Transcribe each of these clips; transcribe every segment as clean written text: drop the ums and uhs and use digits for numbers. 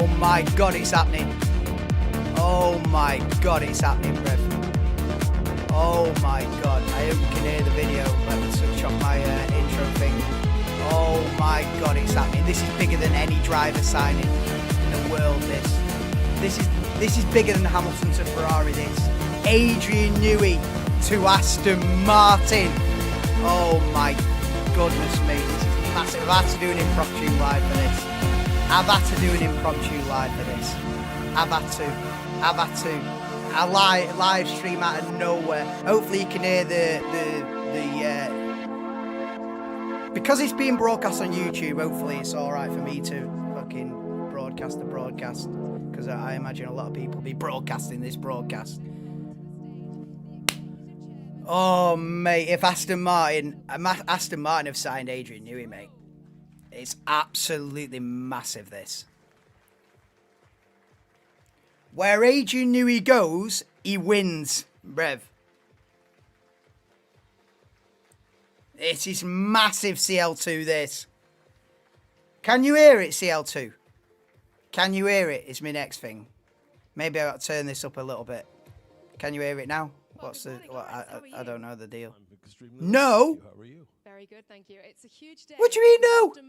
Oh my God, it's happening. Oh my God, it's happening, Rev. Oh my God, I hope you can hear the video. Let me switch on my intro thing. Oh my God, it's happening. This is bigger than any driver signing in the world, this is bigger than Hamilton to Ferrari, this. Adrian Newey to Aston Martin. Oh my goodness me, this is massive. I've had to do an impromptu live for this. I've had to do an impromptu live for this. I've had to. A live stream out of nowhere. Hopefully you can hear the because it's being broadcast on YouTube, hopefully it's alright for me to fucking broadcast the broadcast. Because I imagine a lot of people will be broadcasting this broadcast. Oh, mate, if Aston Martin have signed Adrian Newey, mate. It's absolutely massive, this. Where Adrian Newey goes, he wins, Rev. This is massive, CL2, this. Can you hear it, CL2? Can you hear it? Is my next thing. Maybe I've got to turn this up a little bit. Can you hear it now? What's the... I don't know the deal. No! How are you? Very good, thank you. It's a huge day. What do you mean no? You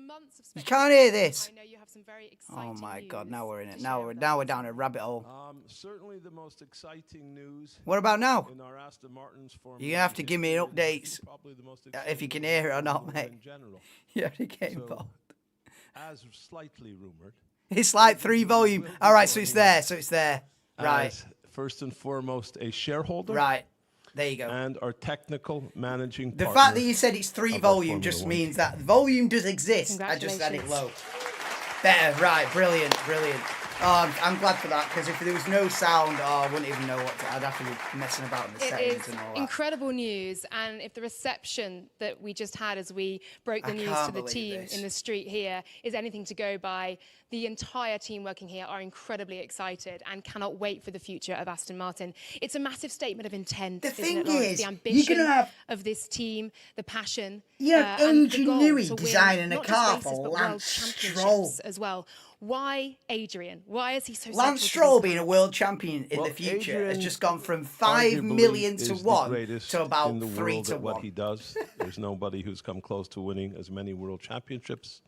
You can't hear this. I know you have some very exciting Oh my God, news now we're in it. to Now share we're with down us. a rabbit hole. Certainly the most exciting news What about now? in our Aston Martin's Formula You're gonna have to give me history, updates probably the most if you can exciting hear it or not, Formula mate. in general. You have to get So, involved. As slightly rumored, It's like 3 volume. All right, so it's there. So it's there. Right. as first and foremost a shareholder, Right. There you go. and our technical managing The partner. fact that you said it's 3 of our volume Formula just One means team. that volume does exist. I just said it Congratulations. low. Better. Right. Brilliant. Brilliant. Oh, I'm glad for that, because if there was no sound, I wouldn't even know what to, I'd have to be messing about with the It settings is and all that. incredible news, and if the reception that we just had as we broke the I news can't to the believe team this. in the street here is anything to go by, the entire team working here are incredibly excited and cannot wait for the future of Aston Martin. It's a massive statement of intent, The isn't thing it, Lawrence? is, The you're ambition gonna have- of this team, the passion, You have and the Adrian goal Newey to win designing a not car just for races, but Lance World Stroll. Championships as well. Why Adrian? Why is he so Lance central to Stroll this being a pack? world champion in Well, the future has Adrian just gone from 5 arguably million to is the 1 greatest to about in the 3 world to at what 1. he does. There's nobody who's come close to winning as many world championships.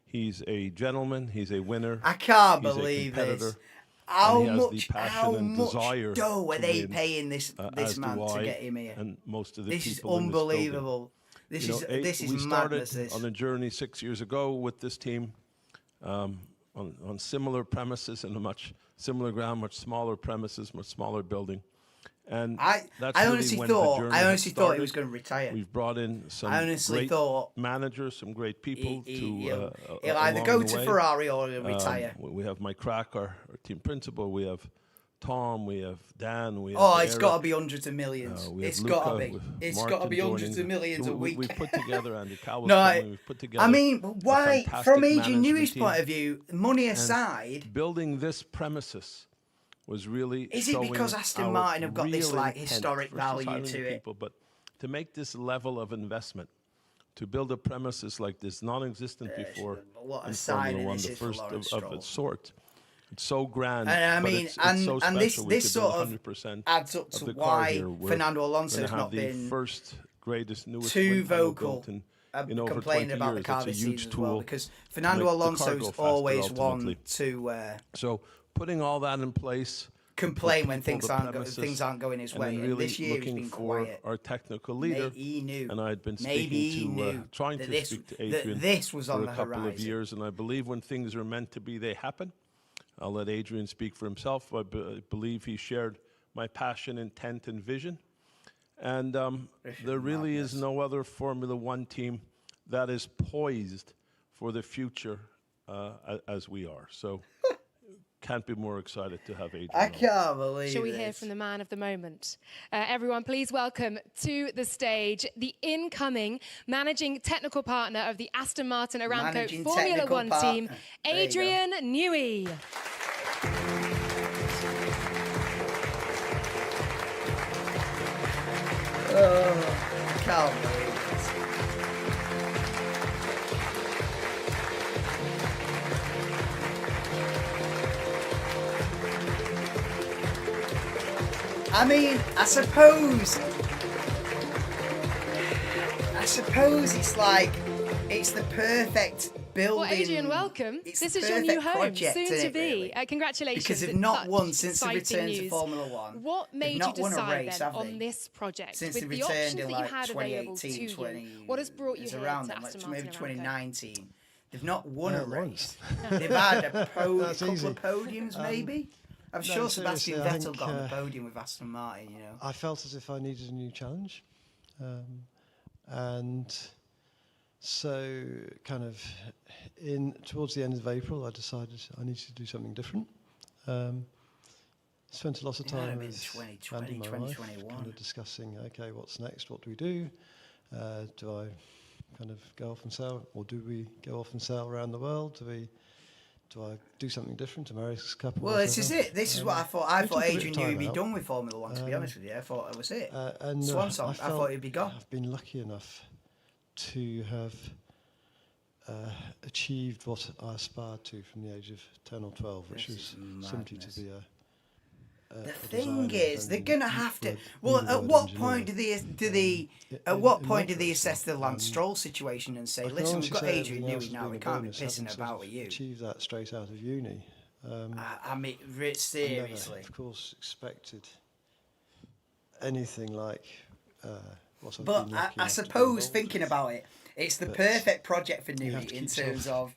He's a gentleman. He's a winner. I can't he's believe a competitor, this. How and he has the much? passion How and much desire dough are to they win, paying this as man do to I get him here? and most of the This is people in this building. unbelievable. This You is know, this is we started madness. This. on a journey 6 years ago with this team, on similar premises and a much similar ground, much smaller premises, much smaller building. And I that's honestly really when the thought journey I had honestly thought he was started. going to retire. We've brought in some I honestly great thought managers, some great people he'll to either along go the to way. Ferrari or he'll retire. We have Mike Crack, our team principal. We have Tom. We have Dan. We have Oh, it's Eric. got to be hundreds of millions. We have It's got to Luca, be. with It's got to Martin be hundreds joining. of millions So a week. We've put together Andy Cowell's No, family. We've put together. I mean, a why? fantastic From Adrian management Newey's team. point of view, money aside, Building this premises was really Is it showing because Aston our Martin have got this, real like, intent historic versus value hiring to the it? people, but to make this level of investment, to build a premises like this, non-existent before what a in signing Formula One, this the is for first Lawrence of Stroll. its sort. It's so grand, And I but mean, it's and so and this special. We this could build sort of 100% adds up of to the car why here. We're Fernando gonna Alonso's have not the been first, greatest, newest too wind tunnel vocal built in over complaining 20 about years. the car It's a this huge season as tool well, because to Fernando make the car Alonso's go faster always ultimately. one to So putting all that in place, complain the when people, things the aren't premises, things aren't going his and way. then And really this year he's looking been for quiet. our technical leader. He knew. And I had been Maybe speaking he to, knew trying that to this, speak to that Adrian this was on for the a couple horizon. of years, and I believe when things are meant to be, they happen. I'll let Adrian speak for himself. I believe he shared my passion, intent, and vision. And there really is no other Formula One team that is poised for the future as we are. So can't be more excited to have Adrian. I on. can't believe Shall we this. hear from the man of the moment? Everyone, please welcome to the stage the incoming managing technical partner of the Aston Martin Aramco Managing Formula technical One partner. team, There you go. Adrian Newey. I can't believe this. I mean, I suppose it's like, it's the perfect building. Well, Adrian, welcome. This is your new home, soon to be. Really? Congratulations. Because they've It's not such won since the exciting return to news. Formula One. What made you decide then on this project? Since with they the returned options in that like you had available to 2018, you, what has brought you here to around then, Aston like Martin maybe Aramco? 2019. They've not won a race. Once. They've had a couple easy. of podiums, maybe. I'm sure Sebastian seriously, I Vettel think, got on the podium with Aston Martin, you know. I felt as if I needed a new challenge. And so kind of towards the end of April, I decided I needed to do something different. Spent a lot of time with 2020, Andy, my wife, 2021. kind of discussing, okay, what's next? What do we do? Do I kind of go off and sail, or do we go off and sail around the world? Do I do something different? America's Cup? Well, this is it. This is what I thought. I we thought took a bit Adrian of knew time he'd be out. done with Formula One, to be honest with you. I thought that was it. And Swan song. I felt thought he'd be gone. I've been lucky enough to have achieved what I aspired to from the age of 10 or 12, which This was is simply to madness. be The a thing designer is, they're and going to have to. word- Well, word at what engineer. point do they? At in- what in point my do they case, assess the Lance Stroll situation and say, I can "Listen, we've honestly got say Adrian everything else Newey has now. been We a can't be bonus, pissing having about sort with of you." achieved that straight out of uni. I mean, I seriously. never, of course, expected anything like what I've But been lucky I enough to be suppose involved thinking with. about it, it's the But perfect project for you have Newey to in keep terms yourself- of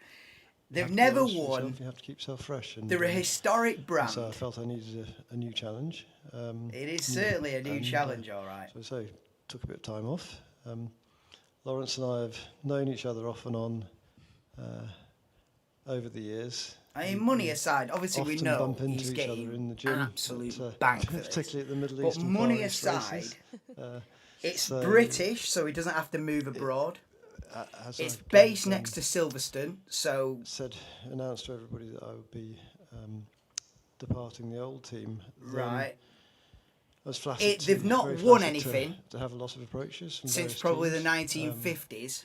You they've have to be never honest with won. yourself, you have to keep yourself fresh. And, They're a historic brand. So I felt I needed a new challenge. It is certainly a new and, challenge, all right. So took a bit of time off. Lawrence and I have known each other off and on over the years. I mean, money aside, obviously we Often know bump into he's each other getting in the gym, an absolute but, bank for this. particularly at the Middle But East and money Far East aside, races. it's so- British, so he doesn't have to move abroad. As It's I've based kind of, next to Silverstone, so announced to everybody that I would be departing the old team. then right. I was flattered They've not very won flattered anything to have a lot of approaches from Since various probably the teams. 1950s.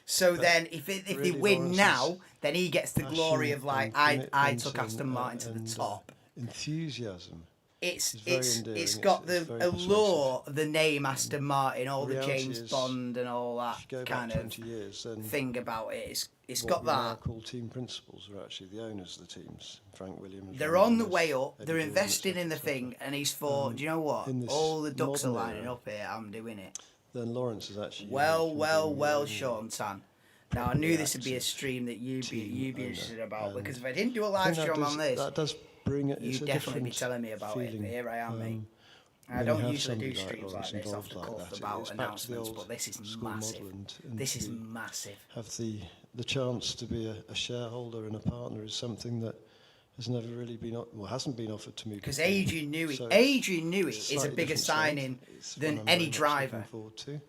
So then, if they really win Lawrence's now, then he gets the glory passion of like and I commitment took Aston Martin to the and, top. enthusiasm. It's very endearing, it's got it's the very allure of the name Aston Martin, all the reality James is, Bond and all that If you go kind back of 20 years, then thing about it. It's what got we now that. call team principals are actually the owners of the teams, Frank Williams. They're Ron on the Dennis, way up. Eddie They're Jordan, investing etc., in the etc. thing, and he's for. Do you know what? in this All the ducks are modern lining era, up here. I'm doing it. Then Lawrence is actually Well, unique in well, being well, the Sean Tan. Now I properly knew this would be a active stream that you'd be owner, interested about, and because if I didn't do a I live think that stream on this, that does bring it. you'd definitely be telling me about it. But here I am, mate. I when don't you have usually do somebody like streams like Lawrence this off the involved like cuff that, about it's back to the announcements, old but this is school massive. model, and This is to massive. have the chance to be a shareholder and a partner is something that has never really been hasn't been offered to me. Because before. Adrian Newey, So Adrian Newey it's is a slightly bigger different side. signing It's than one I'm any very much driver. looking forward to.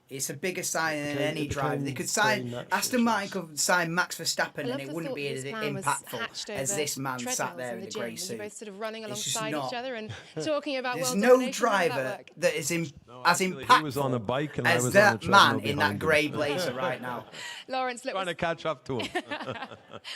It's a bigger signing than became- any it driver. They became could very sign natural Aston to Martin us. could sign Max Verstappen, I and love it the wouldn't thought be that as this plan was impactful hatched as over this man sat treadmills there in in the the gym, grey and suit. you both sort of running It's just alongside not. each other and talking about There's world no domination. How did that driver work? that is No, as actually, impactful he was on a bike and I as was on a that treadmill man in that behind him. grey blazer right now. Lawrence, look, Trying to catch up to him.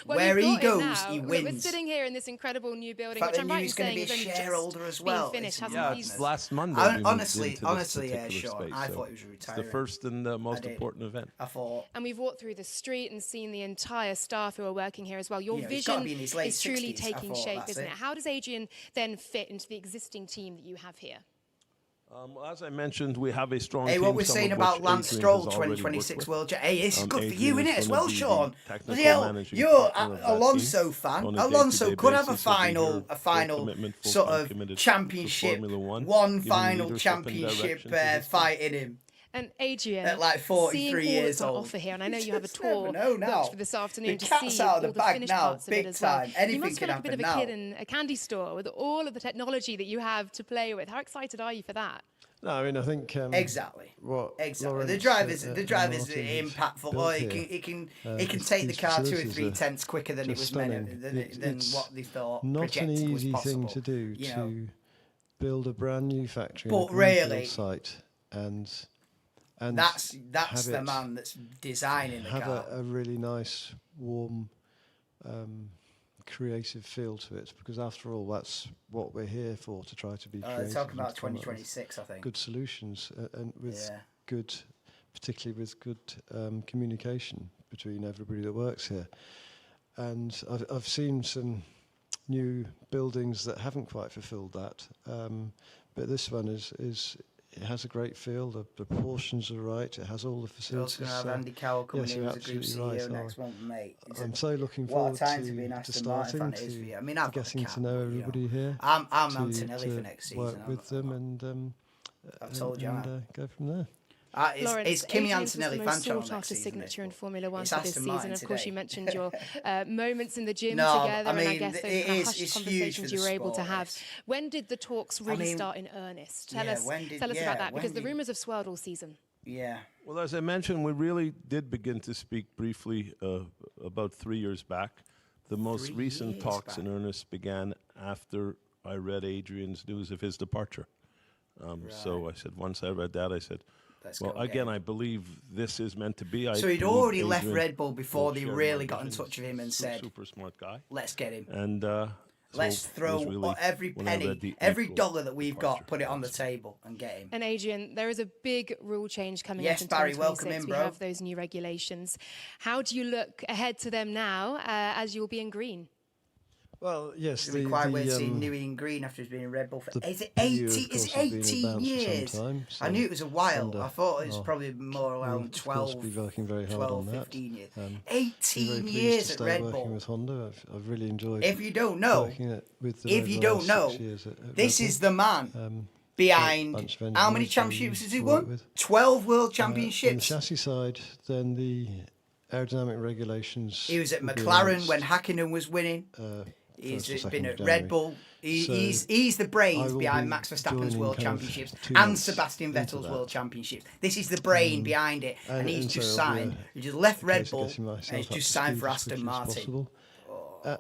well, Where you've he got it goes, now. he Look, we're wins. sitting here in this incredible new building, fact which that I'm right in Newey's gonna saying be a is only just shareholder as being well. finished, It's hasn't Yeah, it? it's He's- last Monday. I- we moved honestly, into this yeah, particular Sean, space, I so thought he was it's retiring. the first and most did. important event. I thought, And we've walked through the street and seen the entire staff who are working here as well. Your You know, he's gotta vision be in his late is truly 60s. I taking thought, shape, that's isn't it. it? How does Adrian then fit into the existing team that you have here? Well, as I mentioned, we have a strong hey, team. what we're some saying of about which Lance Adrian Stroll, has already 2026 worked World Hey, this is good for Adrian you, is innit, as gonna well, be the Sean? technical Bloody hell, managing you're partner of that Alonso team fan. on a Alonso day-to-day could have a basis. He'll be final, here, a full final commitment, full sort time of committed to championship, Formula One, one giving final leadership and championship direction to his team. fight in him. And Adrian, At like 43 seeing all years that's on old. offer here, and I know you You have a just never tour know now. booked for this afternoon The to cat's see out of all the the bag finished now, parts of it big as well. time. You Anything must feel can like a bit of a happen kid now. in a candy store with all of the technology that you have to play with. How excited are you for that? No, I mean I think Exactly. what Exactly. Lawrence, The driver's and impactful. Martin have Oh, built he here, can these- take the these car 2 or facilities 3 are tenths quicker than it was just meant stunning. than It's what they thought not an projected was easy possible. thing to do you to know. build a brand new factory But in a greenfield really, site and That's have the it- man that's designing the have car. a really nice warm creative feel to it, because after all, that's what we're here for, to try to be They're creative. talking and about to come up with 2026, I think. good solutions, and with Yeah. good, particularly with good communication between everybody that works here. And I've seen some new buildings that haven't quite fulfilled that, but this one is it has a great feel. The proportions are right. It has all the We're facilities. also going to have Andy Cowell coming yes, in you're as a group absolutely CEO right. next month, mate. I'm so looking what forward a time to be an to Aston Martin starting, fan it is for you. I mean, I've got the getting cap, to know but, you know, everybody here. I'm to Antonelli for next season. work with them and I've told you, go from there. It's Kimi Adrian's was Antonelli the fan most channel sought next after season. signature in Formula One It's for this Aston season. Martin Of course, today. you mentioned your moments in the gym No, together, I and I mean, guess those it kind of is- hushed it's huge conversations for you the were able to sport, have. this. When did the talks really mean, start in earnest? Tell yeah, us about that, because the rumours have swirled all season. Yeah. Well, as I mentioned, we really did begin to speak briefly about 3 years back. The most 3 recent years talks back. in earnest began after I read Adrian's news of his departure. So I said, once I read that, I said, Let's well, go get again, him. I believe this is meant to be. So he'd believe already left Adrian Red Bull before will they share my really got in vision. touch with him and He's a said, super smart guy. let's get him. And Let's so it throw was really every when I read penny, the every April dollar that we've got, departure put it on the announcement. table and get him. And Adrian, there is a big rule change coming Yes, up in Barry, 2026. welcome in, We bro. have those new regulations. How do you look ahead to them now, as you'll be in green? Well, yes, It'd be quite weird seeing Newey in green after he's been in Red Bull for is it PU, 80? of Is course, it has been 18 advanced for some years? time, I so knew it was a while. under I thought it was our- probably more we'll, around of 12, course, be working very hard 12, on that. 15 years. Been 18 very pleased years to at stay Red working Bull. with Honda. I've really enjoyed If you don't know, working with them if over you the don't last know, 6 years at this Red is Bull. the man Bunch behind of how many engineers championships we has he work won? with. 12 world On the championships. chassis side, then the aerodynamic regulations. He was at will be McLaren announced, when Hakkinen was winning. first or He's second been of at January. Red Bull. So He's the I brains will behind be Max Verstappen's joining World kind of Championships 2 and months Sebastian into Vettel's that. World Championships. This is the brain behind it, and he's so just it'll be signed. He just left a Red case of Bull, getting and myself he's up just to signed speed for as Aston quickly as Martin. possible.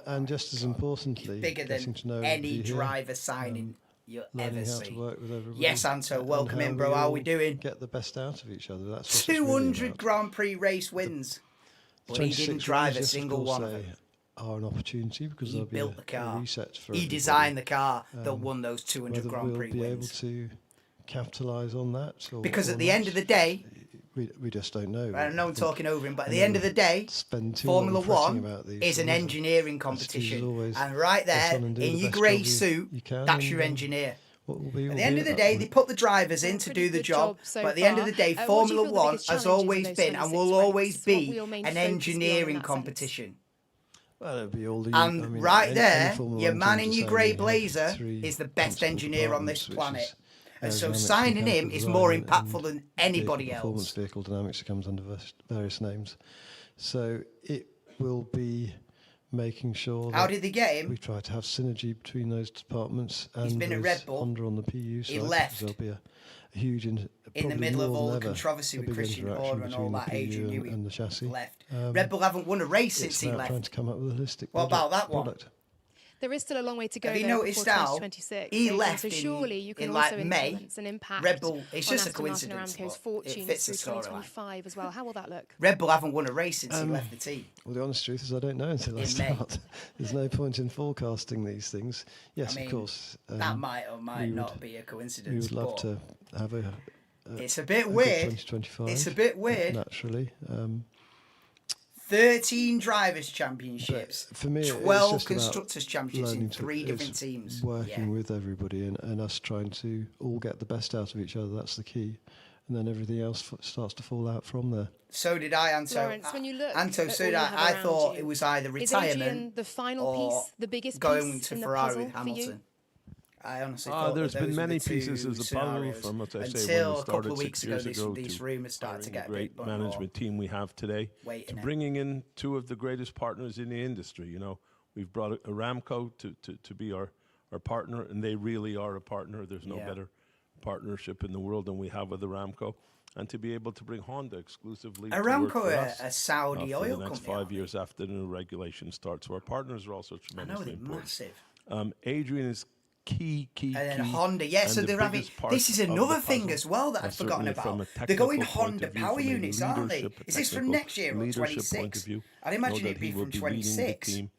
And just as importantly, Bigger getting than to know any everybody here, driver signing you'll learning ever how to see. work with everybody. Yes, Anto, and welcome how in, bro. How all we doing? Get the best out of each other. That's what it's really 200 about. Grand Prix race wins, but he 26 didn't drive years, a yes, of single course, one of they them. are an opportunity because He there'll be built the a car. reset for He everybody. designed the car that won those 200 Whether Grand we'll Prix be able wins. to capitalise on that, Because or at the not, end of the day, we just don't know. I know I'm think talking over him, but at the and end of the day, spend too long Formula fretting One about these is an things. engineering Excuses competition. always And right get there, on and do in the your best grey job suit, you can, that's and, your engineer. What will be, At will the end be of the at day, that they point. put the drivers in Well, to pretty do the good job. job so But at the end of far. the day, What do you Formula feel the One biggest has challenges in always those been and 26 will ranks? always What be will your main an focus be on in engineering that sense? competition. Well, it'll be all the, And I mean, right any there, Formula your One man team in your deciding grey they have blazer 3 is the best principal engineer on this departments, which planet. is And so aerodynamics, signing him mechanical is more design, impactful and than anybody vehicle performance, else. vehicle dynamics, it comes under various names. So it will be making sure How that did they get him? we try to have synergy between those departments and been at with Red Bull. Honda on the PU side. He because left There'll be a huge, in the probably middle of more all than the ever, controversy a with big Christian interaction Horner and all between the that. PU Adrian and Newey the chassis. left. Red Bull haven't won a race It's since he about trying left. to come up with a holistic What about that one? product. There is still a long way to go. Have you though, noticed before how 2026, he Adrian, left so surely you can in also like May? influence and impact Red Bull, it's on just a Aston Martin coincidence, Aramco's but fortunes it fits the through storyline. 2025 as well. How will that look? Red Bull haven't won a race since he left the team. Well, the honest truth is I don't know until I In May. start. There's no point in forecasting these things. Yes, I mean, of course. That might or might we not would- be a We coincidence. would love but to have a it's a bit good weird. 2025. It's a bit weird. Naturally. 13 drivers' championships, For me, it's 12 just about constructors' championships in learning to- 3 different it's teams. Working Yeah. with everybody and us trying to all get the best out of each other. That's the key. And then everything else starts to fall out from there. So did I, Anto. Lawrence, when you look Anto, at so all did you I. have I around thought you, it was either is Adrian retirement the final or piece, the biggest going piece to in the Ferrari puzzle with for you? Hamilton. I honestly thought There's that been those were many the two pieces of the puzzle scenarios from, as I say, when until we a couple started of 6 weeks ago. years ago These to rumours started to hiring get the a great bit more management team we have today, weight to in it. bringing in 2 of the greatest partners in the industry. You know, we've brought Aramco to be our partner, and they really are a partner. There's no Yeah. better partnership in the world than we have with Aramco. And to be able to bring Honda exclusively to work Aramco for are us, a Saudi for oil the next company. 5 aren't they? years after the new regulation starts. So our partners are also I know tremendously they're important. massive. Adrian is key. And then key, Honda, yeah. and So the they're having. biggest part This is of the another thing puzzle, as well that and I've forgotten certainly from about. a They're going technical point Honda of view, power from a units, aren't they? leadership, Is this from technical next year or leadership point 26? of view, I'd know imagine that it'd be he will from be leading the 26. team,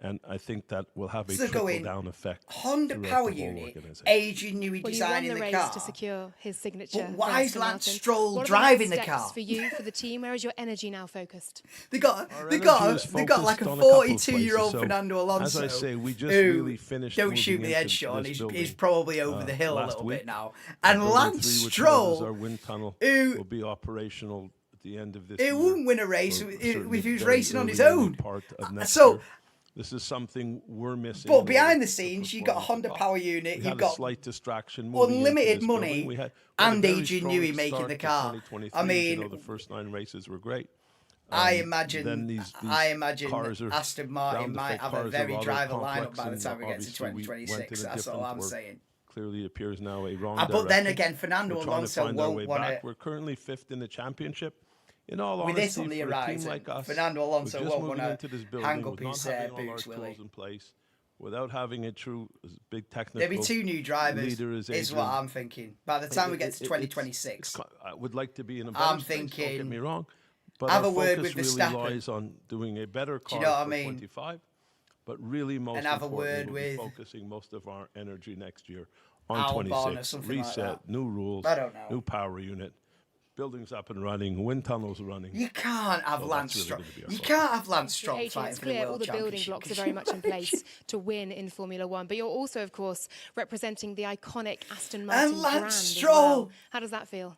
And I think that will have a So going trickle-down effect. Honda throughout power the whole unit, organization. Adrian Newey Well, you won designing the the race car. to secure his signature. But why for is Aston Lance Martin. Stroll What are driving the the next car? steps for you, for the team? Where is your energy now focused? They got Our like energy a is focused on a couple of 42-year-old places. So, Fernando Alonso. As I say, we just who, really finished. don't shoot moving me the head, into Sean. this He's building, probably over the hill a last little week. bit now. And Building Lance 3, which houses Stroll, our wind tunnel, who will be operational at the end of this he year. wouldn't win a race or if certainly he was very racing on his early own. part of next So, year. This is something we're missing. but in behind order the to scenes, you got a perform at Honda the top. power unit, We you've had a got slight distraction moving unlimited into this money, building. We had and a very Adrian strong Newey making start the to car. 2023. I mean, the first 9 races were great. I Then imagine these Aston cars Martin ground might effect have a cars are very rather driver lineup complex, by the and time we get to obviously we went 2026. in a That's all different I'm work. saying. Clearly appears now a wrong But then direction. again, Fernando We're trying to Alonso find our way won't want back. to. We're currently 5th in the championship. In all With honesty, this on the for a team horizon, like us, Fernando Alonso with just won't moving wanna into this hang building, up with not his, having all our boots, will he? tools in place, without having a true big technical There'll be 2 new drivers, leader is is what Adrian. I'm thinking. By the time we get to 2026. I would like to be in a better I'm space, don't thinking, get me wrong, but have our a word focus with really Verstappen. lies on doing a better car you know what I for mean? 25. But really, most And have a importantly, word we'll be with focusing most of our energy next year on Albon or 26. something like Reset, that. new rules, I don't know. new power unit, buildings up and running, wind tunnels running. You can't have So Lance that's really Stroll. gonna be our You focus. can't have Lance Stroll Adrian, fighting it's for the clear all World the building Championship. blocks are very much in place to win in Formula One, but you're also, of course, representing the iconic Aston Martin Lance brand Stroll. as well. How does that feel?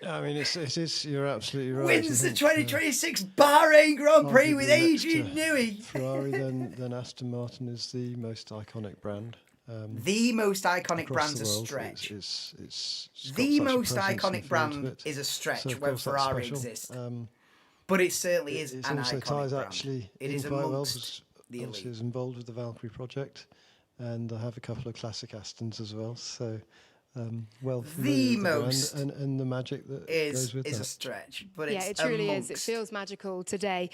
I mean, it is. You're absolutely right. Wins I the think, 2026 Bahrain Grand Prix with arguably next Adrian to Newey. Ferrari, then Aston Martin is the most iconic brand. The most iconic Across brand's the a world. stretch. It's got The such a most presence and iconic feel to brand it. is a stretch So of when course that's Ferrari special. exists. But it certainly is It an also iconic ties brand. actually It in is quite well amongst because the obviously elite. is involved with the Valkyrie project, and I have a couple of classic Astons as well. So well familiar with the most brand and the magic that Is goes with a that. stretch, but Yeah, it's it truly is. It amongst- feels magical today.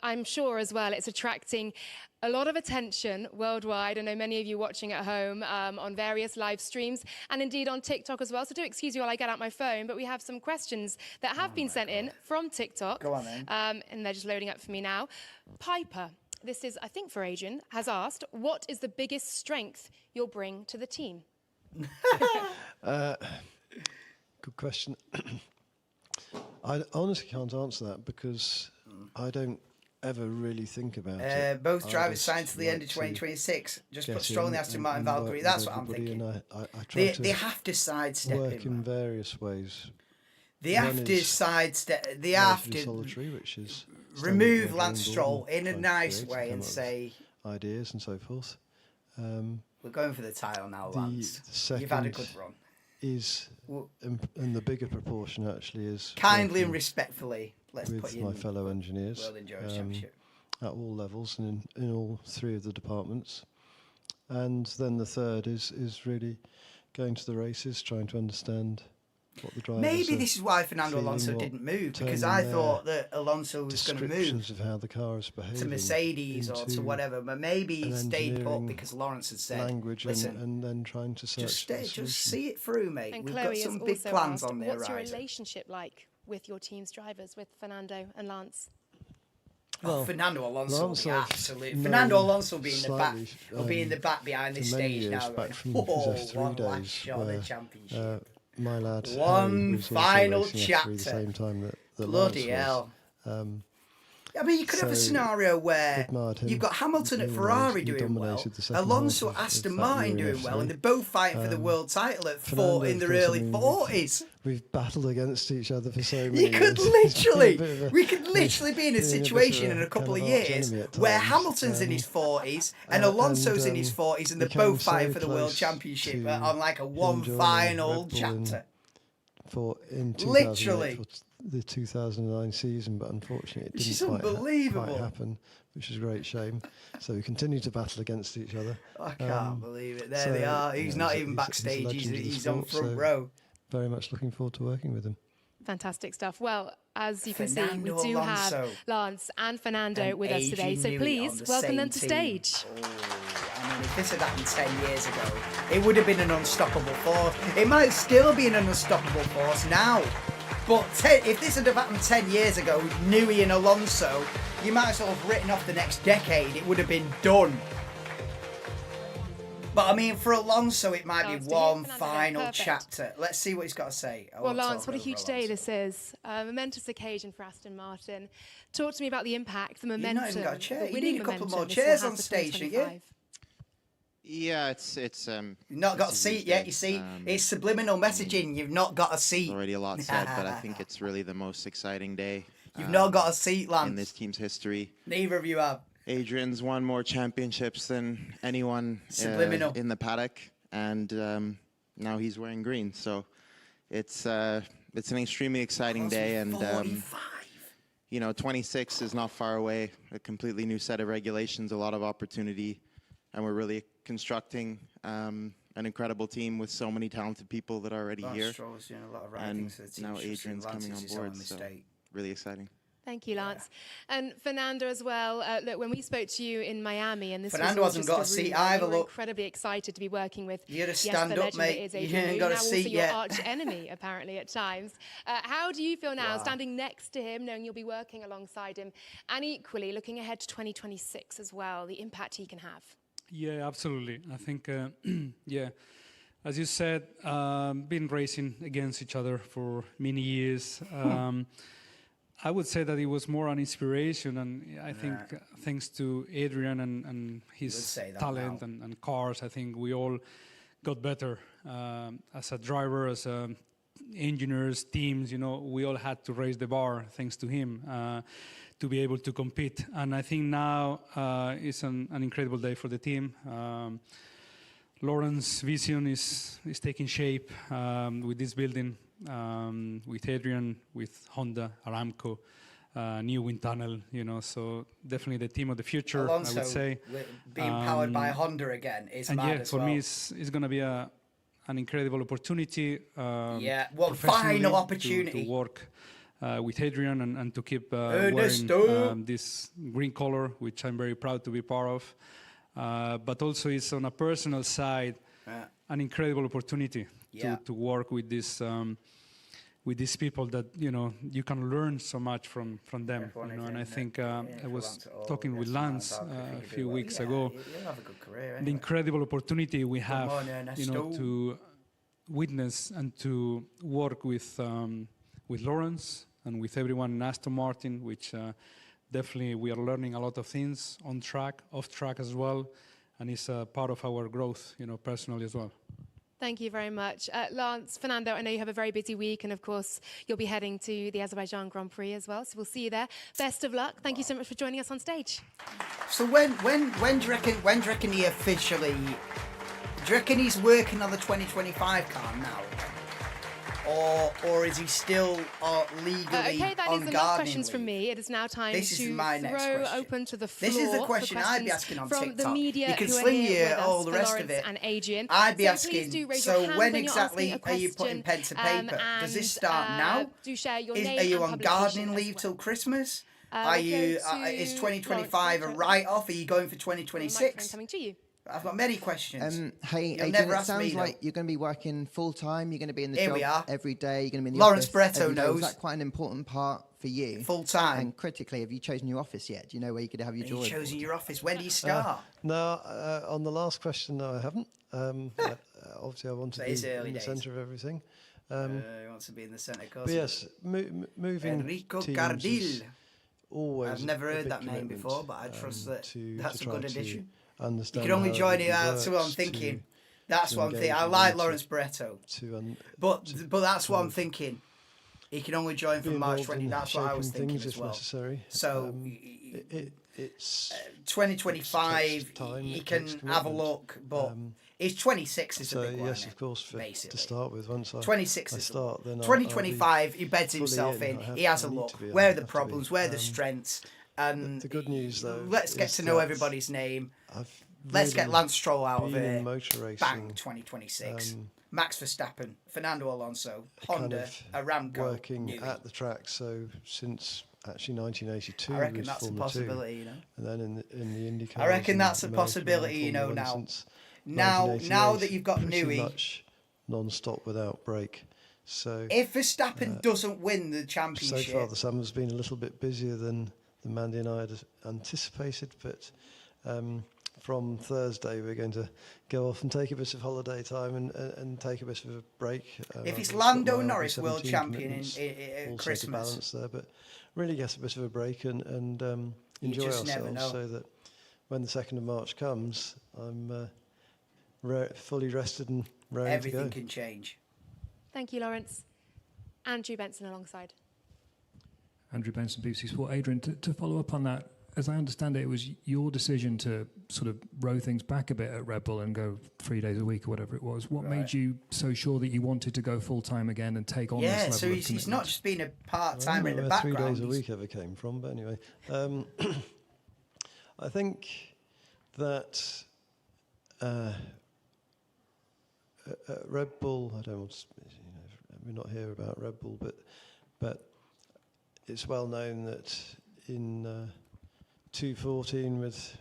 I'm sure as well it's attracting a lot of attention worldwide. I know many of you watching at home on various live streams and indeed on TikTok as well. So do excuse me while I get out my phone, but we have some questions that have been sent in from TikTok. Go on then. And they're just loading up for me now. Piper, this is, I think, for Adrian, has asked, what is the biggest strength you'll bring to the team? Good question. I honestly can't answer that because I don't ever really think about it. both I drivers just signed to the end of like to 2026. Just get put Stroll in the in Aston and- Martin and Valkyrie. work That's with what I'm everybody, thinking. and I try to They have to sidestep work him. in various ways. They One have to is sidestep. They have relatively to solitary, which is remove standing Lance behind Stroll board and in a trying to nice create way come and up with say, ideas and so forth. we're going for the title now, The Lance. second You've had a good run. is, Well, and the bigger proportion actually is kindly and working respectfully, let's put with you my in fellow engineers World Endurance Championship. at all levels and in all 3 of the departments. And then the third is really going to the races, trying to understand what the drivers Maybe are this is why Fernando feeling, Alonso what didn't move, because turning I their thought that Alonso was going to move descriptions of how the car is behaving to Mercedes or to into whatever, but maybe he an stayed put engineering because Lawrence had said, language listen, and then trying to search just for the stay, just solution. see it through, mate. And We've Chloe got has some big also plans asked, on the what's your horizon. relationship like with your team's drivers, with Fernando and Lance? Oh, Fernando Alonso will Lance be I've absolute. known Fernando Alonso will be in the back. slightly, He'll be in the back behind this for many stage years now. back Going, from whoa, his F3 one last days shot of the where, championship. My lad One Harry was also final racing F3 chapter. the same time that Bloody Lance hell. was. I mean, you could have a so scenario where admired him. you've got Hamilton at He Ferrari he doing well, dominated the second Alonso half of Aston that Martin year in doing well, F3. and they're both fighting for the world title at Fernando, in their of course, I early mean, 40s. We've battled against each other for so many You could years. It's been a literally, bit of a- we could literally be in a being a bit of situation a in a couple of kind of arch years enemy at where times. Hamilton's in his 40s and and, Alonso's in his 40s, and they're became both fighting so for the world close championship to on like a one enjoying final Red Bull in chapter. in 2008 Literally. for the 2009 season, but unfortunately it Which didn't is unbelievable. quite happen, which is a great shame. So we continue to battle against each other. I can't believe it. There so, they are. He's you know, not he's even a backstage. legend of the He's on sport, front so row. Very much looking forward to working with him. Fantastic stuff. Well, as you can Fernando see, we do Alonso have Lance and Fernando and with us today. Adrian So Newey please on the welcome same them to team. stage. I mean, if this had happened 10 years ago, it would have been an unstoppable force. It might still be an unstoppable force now. But if this had happened 10 years ago, Newey and Alonso you might as well have written off the next decade. It would have been done. But I mean, for Alonso, it might be one final chapter. Let's see what he's got to say. Well, Lance, what a huge day this is. A momentous occasion for Aston Martin. Talk to me about the impact, the momentum. You've not even got a chair. You need a couple more this chairs will on have for stage, don't you? 2025. Yeah, it's You've not got a seat yet, you see. It's subliminal messaging. You've not got a seat. already a lot said, but I think it's really the most exciting day. You've not got a seat, Lance. In this team's history. Neither of you have. Adrian's won more championships than anyone in the paddock, and now he's wearing green. So it's an extremely exciting day, and you know, 26 is not far away. A completely new set of regulations, a lot of opportunity, and we're really constructing an incredible team with so many talented people that are already here. And now Adrian's coming on board, so really exciting. Thank you, Lance. And Fernando as well. Look, when we spoke to you in Miami, and this Fernando was hasn't just got a seat rumor, either. we were Look, incredibly excited to be working with. You gotta yes, stand the up, legend mate. that is You Adrian ain't Newey, got a now seat also yet. your arch enemy, apparently at times. How do you feel now, standing next to him, knowing you'll be working alongside him, and equally looking ahead to 2026 as well, the impact he can have? Yeah, absolutely. I think, yeah, as you said, been racing against each other for many years. I would say that it was more an inspiration, and I think thanks to Adrian and his talent and cars, I think we all got better as a driver, as engineers, teams. You know, we all had to raise the bar thanks to him to be able to compete. And I think now is an incredible day for the team. Lauren's vision is taking shape with this building. With Adrian, with Honda, Aramco, new wind tunnel, you know, so definitely the team of the future, Alonso, I would say. Being powered by Honda again is mad as well. For me, it's going to be an incredible opportunity. One final opportunity to work with Adrian and to keep wearing this green color, which I'm very proud to be part of. But also, it's on a personal side, an incredible opportunity to work with this with these people that, you know, you can learn so much from them, you know. And I think I was talking with Lance a few weeks ago, the incredible opportunity we have, you know, to witness and to work with Lawrence and with everyone in Aston Martin, which definitely we are learning a lot of things on track, off track as well, and it's a part of our growth, you know, personally as well. Thank you very much. Lance, Fernando, I know you have a very busy week, and of course, you'll be heading to the Azerbaijan Grand Prix as well, so we'll see you there. Best of luck. Thank you so much for joining us on stage. So when do you reckon he officially... Do you reckon he's working on the 2025 car now? Or is he still legally okay, that on is enough gardening questions leave? from me. It is now time to throw open to the floor. This is the question I'd be asking on from TikTok. The media you can who sling are here you with all us, the for rest Lawrence of it. And Adrian. I'd be so asking, please do raise so your hand when you're exactly asking a are you putting pen to question, paper? Does this start now? Do share your name Are you and on gardening publication leave as till well. Christmas? Is 2025 Lawrence, a write-off? Are you going for The microphone 2026? coming to you. I've got many questions. Hey, You'll Adrian, never it ask me, sounds though. like you're going to be working full time. You're going to be in the Here we job are. every day. You're going to be in the Lawrence office Bretto every day. knows. Is that quite an important part for you? Full time. And critically, have you chosen your office yet? Do you know where you could have your Have you joy? chosen your office? When do you start? No, on the last question, no, I haven't. Obviously, I want to So it's be early in the days. centre of everything. He wants to be in the centre, of course. But yes, moving Enrico teams Cardil. is always I've never a heard big that name commitment, before, but I trust that that's a try good to addition. understand You can only how join it. everything That's what I'm works, thinking. That's to what I'm thinking. engage I with like them, Lawrence Bretto, to but that's what I'm thinking. He can only join be from March involved 20. in That's what I was shaping thinking things as if well. necessary. So It's 2025, takes time, he it can takes have a commitment. look, but his 26 is so a big one. yes, isn't of it? course, to Basically. start with. Once I 26 is start, then 2025, he beds fully himself in. in. He has a I need look. to be, I Where are have the to be. problems? Where are the strengths? And the good news, though, let's get is to know that everybody's name. I've Let's get really Lance Stroll out of been in here. motor racing, Bang, 2026. Max Verstappen, Fernando Alonso, Honda, Aramco. working Newey. at the track. So since actually 1982 I reckon was that's a Formula 2, possibility, you know. and then in the IndyCar. I reckon that's a possibility, you know, now. Now that you've got pretty Newey, much non-stop without break. So if Verstappen doesn't win the so championship, far the summer's been a little bit busier than Mandy and I had anticipated, but from Thursday we're going to go off and take a bit of holiday time and take a bit of a break. If it's I've got Lando my Norris RB17 world champion commitments in also Christmas, to balance there, but really get a bit of a break and enjoy just never ourselves, know. so that when the 2nd of March comes, I'm fully rested and ready to go. Everything can change. Thank you, Lawrence. Andrew Benson alongside. Andrew Benson, BBC Sport. Adrian, to follow up on that, as I understand it, it was your decision to sort of row things back a bit at Red Bull and go 3 days a week or whatever it was. What made you so sure that you wanted to go full-time again and take on this level so of he's not just been a part-timer in the where background. 3 days a week ever came from, but anyway. I think that at Red Bull, I don't want to, we're not here about Red Bull, but it's well known that in 214 with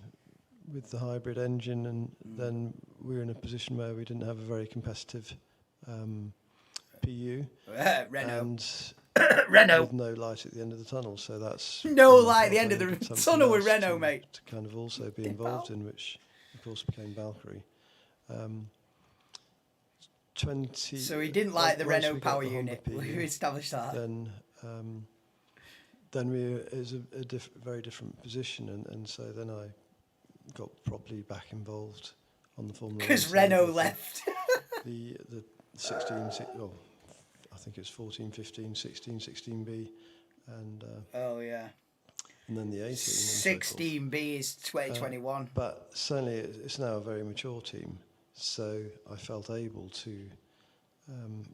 the hybrid engine, and then we were in a position where we didn't have a very competitive PU, Renault. and Renault. with no light at the end of the tunnel. So that's No light at the end of the something tunnel with else Renault, mate. to kind of also be involved in, which of course became Valkyrie. 20. So he didn't like the once Renault we got power the Honda unit. PU, We established that. then we were is a very different position, and so then I got properly back involved on the Formula 1 Because side Renault with left. the 16, well, I think it's 14, 15, 16, 16B, and Oh, yeah. and then the 18. and so forth. 16B is 2021. But certainly it's now a very mature team, so I felt able to,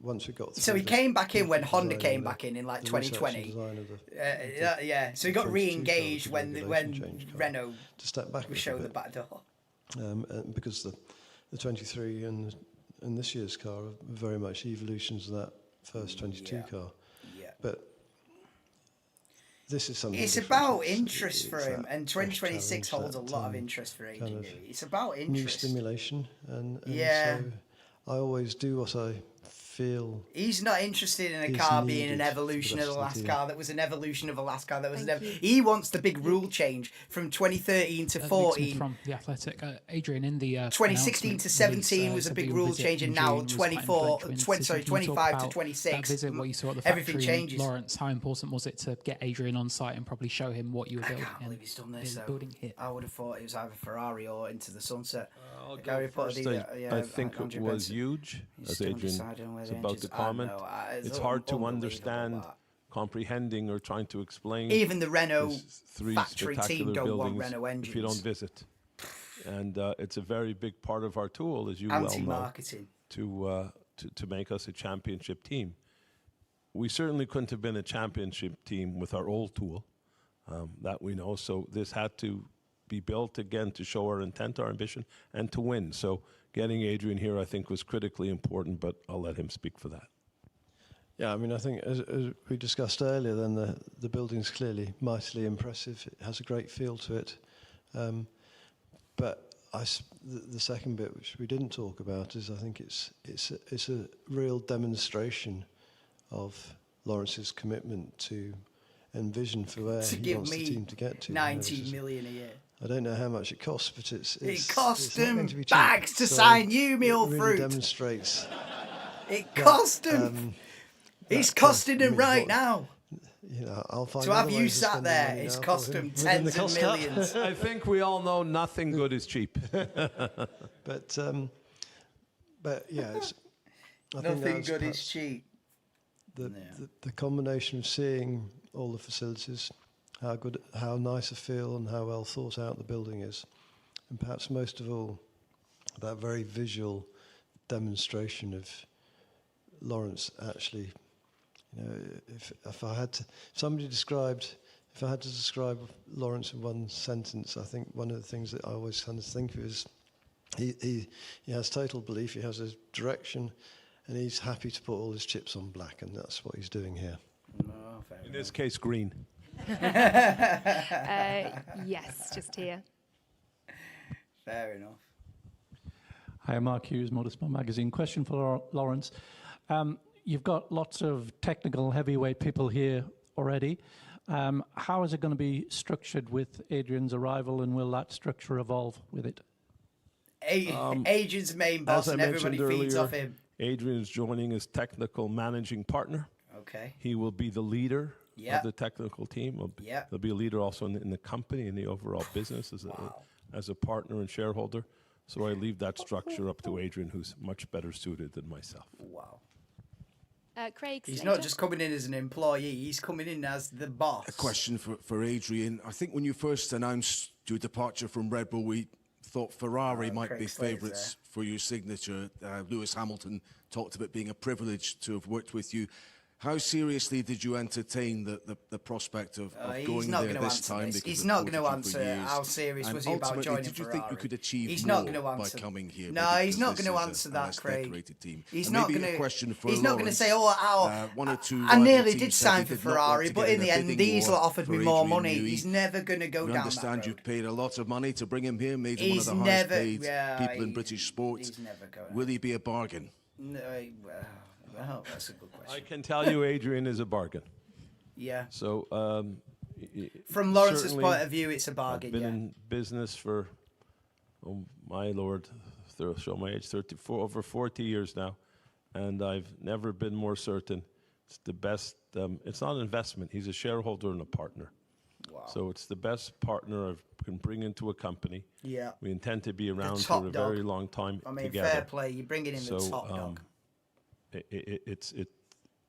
once we got through. So he the came back in when design Honda of came the- back in like the research and 2020. design of the Yeah, so he got 22 re-engaged car, when the when regulation change car, Renault to step back a was little showed the bit. back door. Because the 23 and this year's car are very much evolutions of that first 22 car. Yeah. But this is something It's different. about interest for it's him, that and fresh 2026 challenge, holds a lot that, of interest for kind Adrian of Newey. It's about new interest. stimulation, and Yeah. so I always do what I feel. He's not interested in a He's car being an needed evolution for of the the rest last of the car that was an evolution of the last car that was Thank an you. He wants the big rule change from 2013 to Leaks 14. from the Athletic. Adrian, in the 2016 to 17 was a big rule change, and now 25 to 26. That visit, what you saw at the Everything factory, changes. Lawrence, how important was it to get Adrian on site and probably show him what you were I building? can't believe he's done this. though. Building here. I would have thought it was either Ferrari or Into the Sunset. I'll Like I go reported first. the, I think it Andrew was Benson. huge, He's as still Adrian undecided on where is the about engines- to I comment. know, It's hard to unbelievable, understand, that. comprehending, or trying to explain. Even the Renault these three factory team spectacular don't want buildings Renault engines. if you don't visit. And it's a very big part of our tool, as you well know, Anti-marketing. to make us a championship team. We certainly couldn't have been a championship team with our old tool, that we know. So this had to be built again to show our intent, our ambition, and to win. So getting Adrian here, I think, was critically important, but I'll let him speak for that. Yeah, I mean, I think as we discussed earlier, then the building's clearly mightily impressive. It has a great feel to it. But the second bit, which we didn't talk about, is I think it's a real demonstration of Lawrence's commitment to envision for where To he give wants the me team to get to. 90 million a year. I don't know how much it costs, but it's It cost it's not him going to be cheap. bags to So sign you, me it old really fruit. demonstrates. It cost him. It's that, costing him I mean, right what- now. You know, I'll find To have other you ways of sat spending there, money it's now cost for him within the tens of cost cap. millions. I think we all know nothing good is cheap. But yeah, it's, I think Nothing that's good is perhaps cheap. the combination of seeing all the facilities, how nice a feel and how well thought out the building is, and perhaps most of all, that very visual demonstration of Lawrence actually. You know, if I had to, if I had to describe Lawrence in one sentence, I think one of the things that I always kind of think of is he has total belief, he has a direction, and he's happy to put all his chips on black, and that's what he's doing here. In this case, green. Yes, just here. Fair enough. Hi, Mark Hughes, Motorsport Magazine. Question for Lawrence. You've got lots of technical heavyweight people here already. How is it going to be structured with Adrian's arrival, and will that structure evolve with it? Adrian's main boss, and everybody feeds off him. Adrian's joining as technical managing partner. Okay. He will be the leader of the technical team. He'll be a leader also in the company, in the overall business as a partner and shareholder. So I leave that structure up to Adrian, who's much better suited than myself. Wow. Craig, he's not just coming in as an employee, he's coming in as the boss. A question for Adrian. I think when you first announced your departure from Red Bull, we thought Ferrari might Craig be Slade's favourites for your signature. Lewis Hamilton talked about being a privilege to have worked with you. How seriously did you entertain the prospect of going there this time? He's not going to answer how serious was he about joining Ferrari. Did you think you could achieve he's more not going to answer. by coming here? No, he's not going to answer that, Craig. He's not going to. He's not going to say, "Oh, one or two I nearly did sign for Ferrari, but in the end, these lot offered me more money." He's never going to go down that road. I understand you paid a lot of money to bring him here, made him one of the highest paid people in British sports. He's never going. Will he be a bargain? No, well, that's a good question. I can tell you, Adrian is a bargain. Yeah. So, from Lawrence's point of view, it's a bargain. I've been in business for, oh my lord, show my age, over 40 years now, and I've never been more certain. It's the best. It's not an investment. He's a shareholder and a partner. Wow. So it's the best partner I can bring into a company. Yeah. We intend to be around for a very long time together. Fair play. You're bringing in the top dog.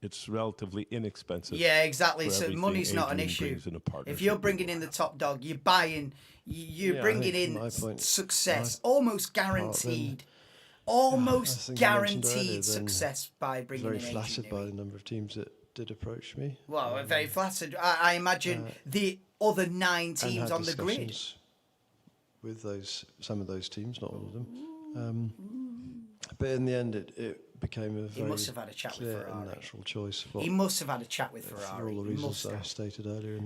It's relatively inexpensive. Yeah, exactly. So money's not an issue. If you're bringing in the top dog, you're bringing in success, almost guaranteed. Almost guaranteed success by bringing in Adrian. Very flattered by the number of teams that did approach me. Well, very flattered. I imagine the other 9 teams on the grid. With some of those teams, not all of them. But in the end, it became a very clear and natural choice. He must have had a chat with Ferrari. For all the reasons I stated earlier.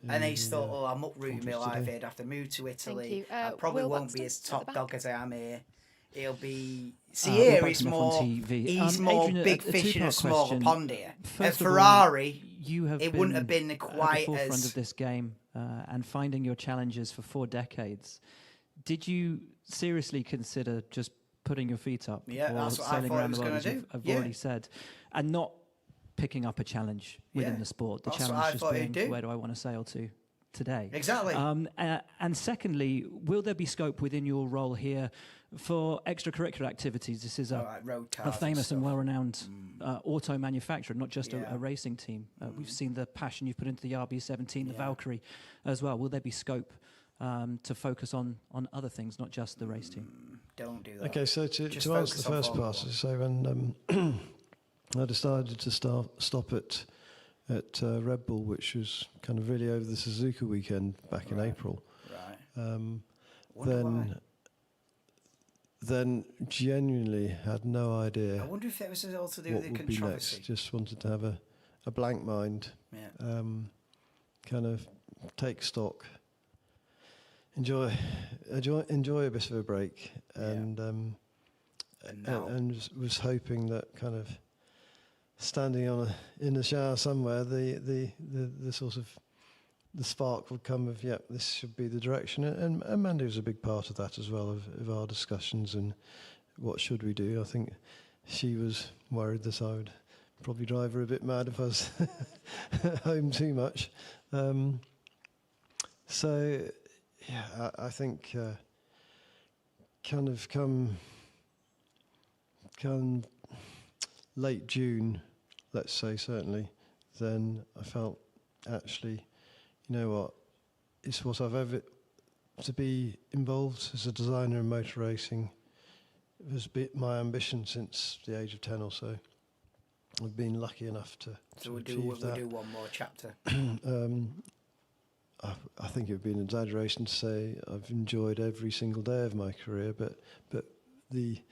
And he's thought, oh, I'm uprooting my life here. I'd have to move to Italy. I probably won't be as top dog as I am here. He'll be... See, here he's more... He's more Adrian, big fish in a smaller pond here. At Ferrari, it wouldn't have been quite at the forefront of this game and finding your challenges for 4 decades. Did you seriously consider just putting your feet up, yeah, that's what I thought I was going to do. I've already said, and not picking up a challenge within the sport. The challenge just being, where do I want to sail to today? Exactly. And secondly, will there be scope within your role here for extracurricular activities? This is a famous and well-renowned auto manufacturer, not just a racing team. We've seen the passion you've put into the RB17, the Valkyrie as well. Will there be scope to focus on other things, not just the race team? Don't do that. Okay, so to answer the first part, so when I decided to stop at Red Bull, which was kind of really over the Suzuka weekend back in April, then genuinely had no idea. I wonder if it was all to do with the controversy. Next. Just wanted to have a blank mind, kind of take stock. Enjoy a bit of a break, and was hoping that kind of standing in the shower somewhere, the sort of the spark would come of this should be the direction, and Mandy was a big part of that as well, of our discussions and what should we do. I think she was worried that I would probably drive her a bit mad if I was at home too much. So. Yeah, I think kind of come late June, let's say, certainly, then I felt actually, you know what, it's what I've ever, to be involved as a designer in motor racing was my ambition since the age of 10 or so. I've been lucky enough to achieve that. We'll do one more chapter. I think it would be an exaggeration to say I've enjoyed every single day of my career, but the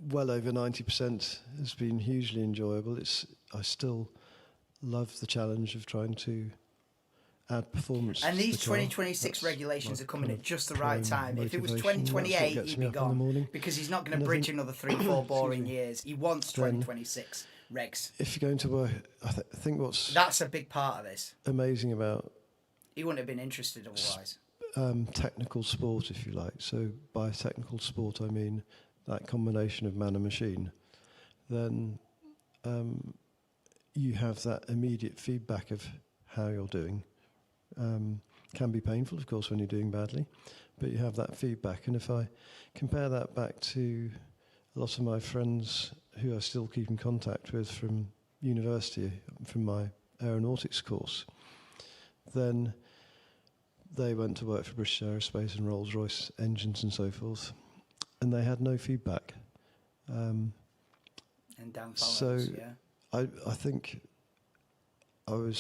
well over 90% has been hugely enjoyable. I still love the challenge of trying to add performance. And these 2026 regulations are coming at just the right time. If it was 2028, he'd be gone, because he's not going to bridge another 3-4 boring years. He wants 2026. Regs. If you're going to work, I think that's a big part of this. Amazing about. He wouldn't have been interested otherwise. Technical sport, if you like. So by technical sport, I mean that combination of man and machine. Then you have that immediate feedback of how you're doing. Can be painful, of course, when you're doing badly, but you have that feedback. And if I compare that back to a lot of my friends who I still keep in contact with from university, from my aeronautics course, then they went to work for British Aerospace and Rolls-Royce engines and so forth, and they had no feedback. And down follows, yeah. I think I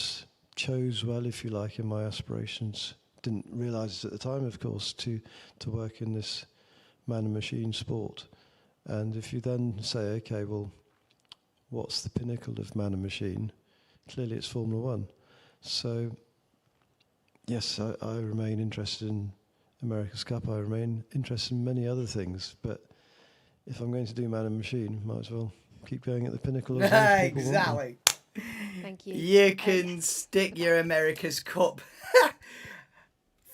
chose well, if you like, in my aspirations. Didn't realise it at the time, of course, to work in this man and machine sport. And if you then say, okay, well, what's the pinnacle of man and machine? Clearly it's Formula One. So yes, I remain interested in America's Cup. I remain interested in many other things. But if I'm going to do man and machine, might as well keep going at the pinnacle. Of exactly. Thank you. You can stick your America's Cup.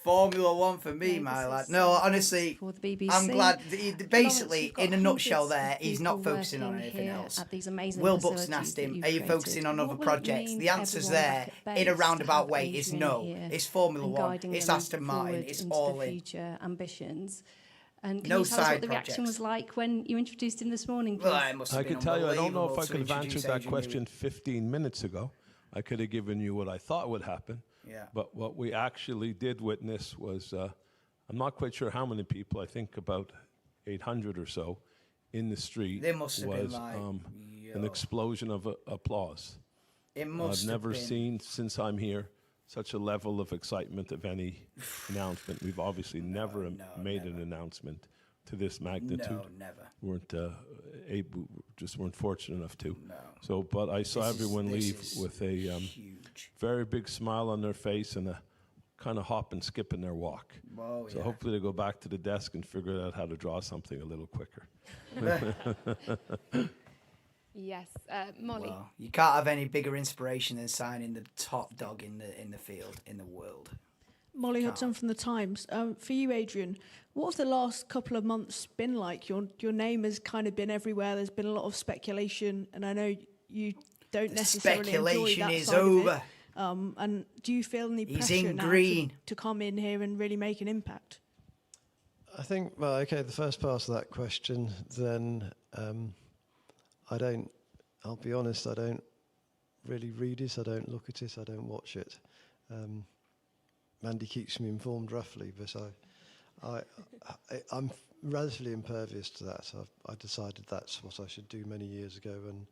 Formula One for me, my lad. No, honestly, for the BBC. I'm glad. Basically, in a nutshell there, he's not focusing on anything else. At these amazing Will Buxton asked him, are you focusing on other projects? The answer's there, in a roundabout way, is no. It's Formula One, it's Aston Martin, it's all in. Future ambitions. And can no you tell us side what the reaction projects. was like when you introduced him this morning, please? Well, it must have I been can tell you, I don't know if I unbelievable could have to answered introduce that Adrian question Newey. 15 minutes ago. I could have given you what I thought would happen. Yeah. But what we actually did witness was, I'm not quite sure how many people, I think about 800 or so, in the street. There must have been was like, an explosion of applause. It must I've never have been. seen, since I'm here, such a level of excitement of any announcement. We've obviously never made an announcement to this magnitude. No, never. Weren't just weren't fortunate enough to. No. So, but I saw everyone leave with a huge. very big smile on their face and a kind of hop and skip in their walk. Oh, so hopefully they go back to the desk and figure out how to draw something a little quicker. Yes, Molly. Well, you can't have any bigger inspiration than signing the top dog in the field in the world. Molly Hudson from The Times. For you, Adrian, what have the last couple of months been like? Your name has kind of been everywhere. There's been a lot of speculation, and I know you don't necessarily enjoy that is side over. of it. And do you feel any He's pressure in now green. to come in here and really make an impact? I think, well, okay, the first part of that question, then I'll be honest, I don't really read it, I don't look at it, I don't watch it. Mandy keeps me informed roughly, but I'm relatively impervious to that. I decided that's what I should do many years ago, and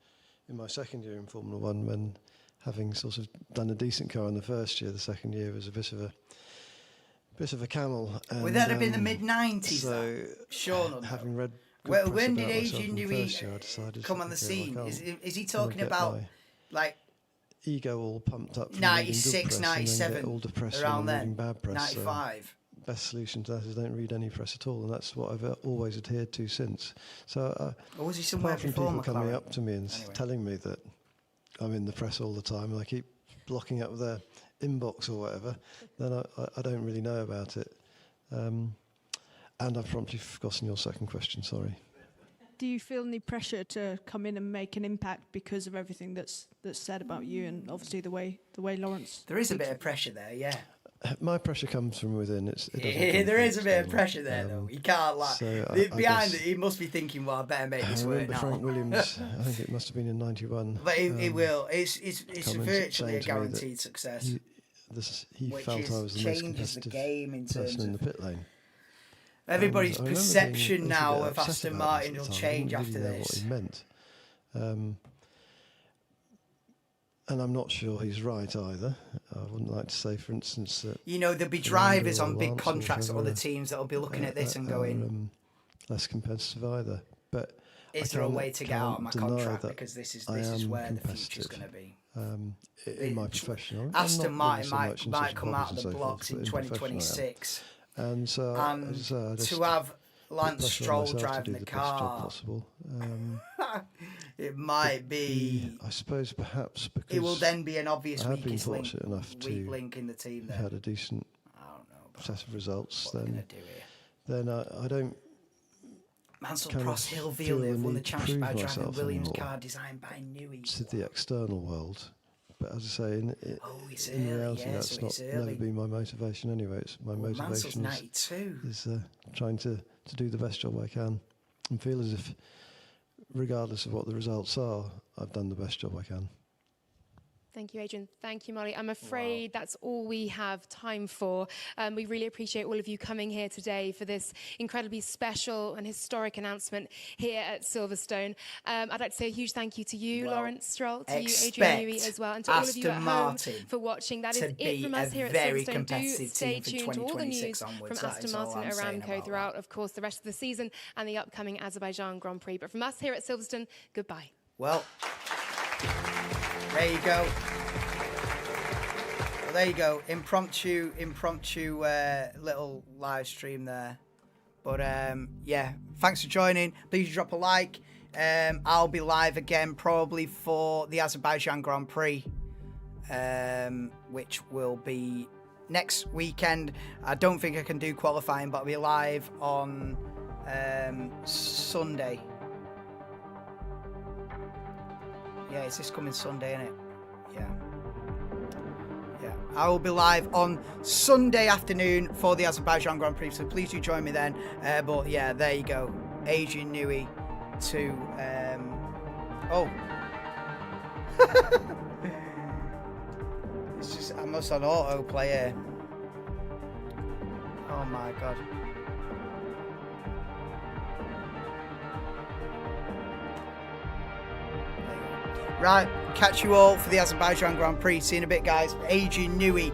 in my second year in Formula One, when having sort of done a decent car in the first year, the second year was a bit of a camel. And, Would that have been the mid-90s? So, Sure. having read Well, press when did about myself Adrian in Newey first year, I decided, come on the okay, scene? well, I Is can't he kind talking of get about my like ego all pumped up from 96, reading good press 97, and then get all depressed around when I'm reading then? bad press. 95. Best solution to that is don't read any press at all, and that's what I've always adhered to since. So, Or was he somewhere apart from before people coming McLaren? up to me and Anyway. telling me that I'm in the press all the time, and I keep blocking up their inbox or whatever, then I don't really know about it. And I've promptly forgotten your second question. Sorry. Do you feel any pressure to come in and make an impact because of everything that's said about you, and obviously the way Lawrence? There is a bit of pressure there, yeah. My pressure comes from within. There is a bit of pressure there, though. You can't like behind it. He must be thinking, "Well, I better make this I work remember now." Frank Williams. I think it must have been in '91. But it will. It's comment virtually a saying to me that guaranteed success. He which felt I was the most changes the competitive game in terms person in the of pit lane. everybody's I remember perception being a now little of bit upset Aston about Martin this will at the time. change I after didn't really know what this. he meant. And I'm not sure he's right either. I wouldn't like to say, for instance, that You know, there'll be drivers on big contracts at other teams that'll be looking at this and going, less competitive either. But "Is there a way to get out of my contract because this is where the future's going to be?" In my profession, Aston Martin might come out of the blocks in 2026, and so to have Lance Stroll to driving do the best job car. possible. It might be. I suppose perhaps because it will then be an obvious I have been weakest link, fortunate enough weak to link in the team. have Then had a decent set of results. Then I don't. Mansell kind Prost, of Hill feel the Villeneuve won the need to championship by prove driving a myself Williams anymore car designed by Newey. to the external world. But as I say, it's in early, reality, yeah, that's so not it's never early. been my motivation anyway. It's my Mansell's motivation 92. is trying to do the best job I can and feel as if, regardless of what the results are, I've done the best job I can. Thank you, Adrian. Thank you, Molly. I'm afraid that's all we have time for. We really appreciate all of you coming here today for this incredibly special and historic announcement here at Silverstone. I'd like to say a huge thank you to you, Lawrence Stroll, to you, Adrian Newey, as well, and to all of you at home for watching. That is it from us here at Silverstone. Do stay tuned to all the news from Aston Martin, Aramco throughout, of course, the rest of the season and the upcoming Azerbaijan Grand Prix. But from us here at Silverstone, goodbye. Well, there you go. Well, there you go. Impromptu little live stream there. But yeah, thanks for joining. Please drop a like. I'll be live again probably for the Azerbaijan Grand Prix, which will be next weekend. I don't think I can do qualifying, but I'll be live on Sunday. Yeah, it's this coming Sunday, isn't it? Yeah. Yeah. I will be live on Sunday afternoon for the Azerbaijan Grand Prix, so please do join me then. But yeah, there you go. Adrian Newey to... oh. It's just... I'm just on autoplay here. Oh my God. Right, catch you all for the Azerbaijan Grand Prix. See you in a bit, guys. Adrian Newey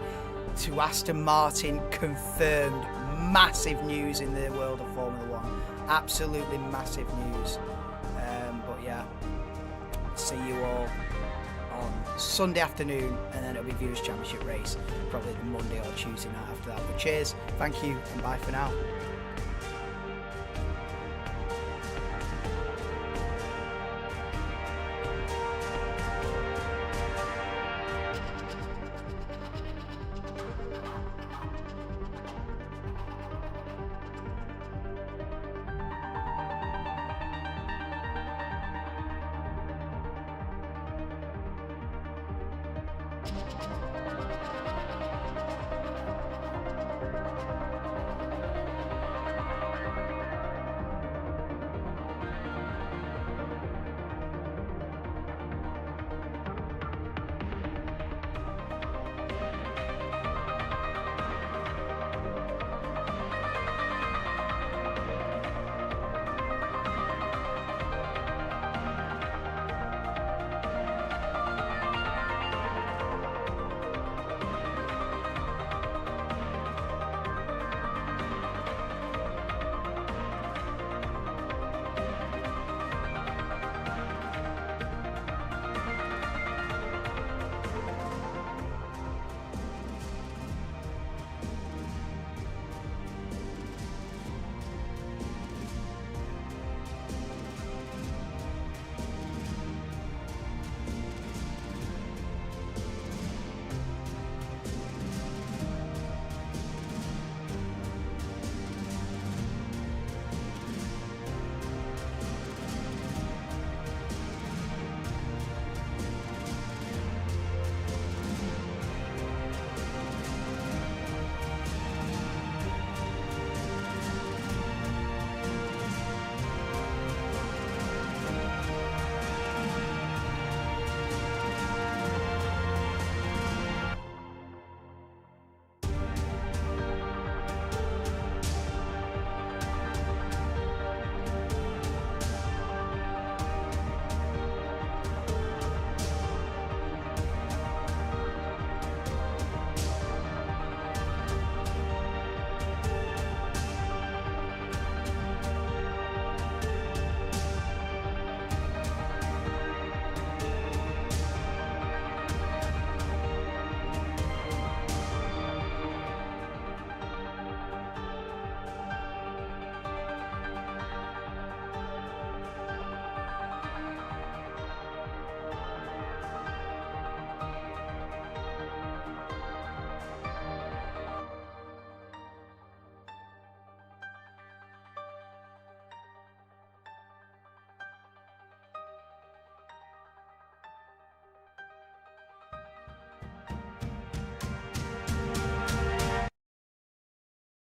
to Aston Martin confirmed. Massive news in the world of Formula One. Absolutely massive news. But yeah, see you all on Sunday afternoon, and then it'll be Viewers' Championship race, probably the Monday or Tuesday night after that. But cheers, thank you, and bye for now.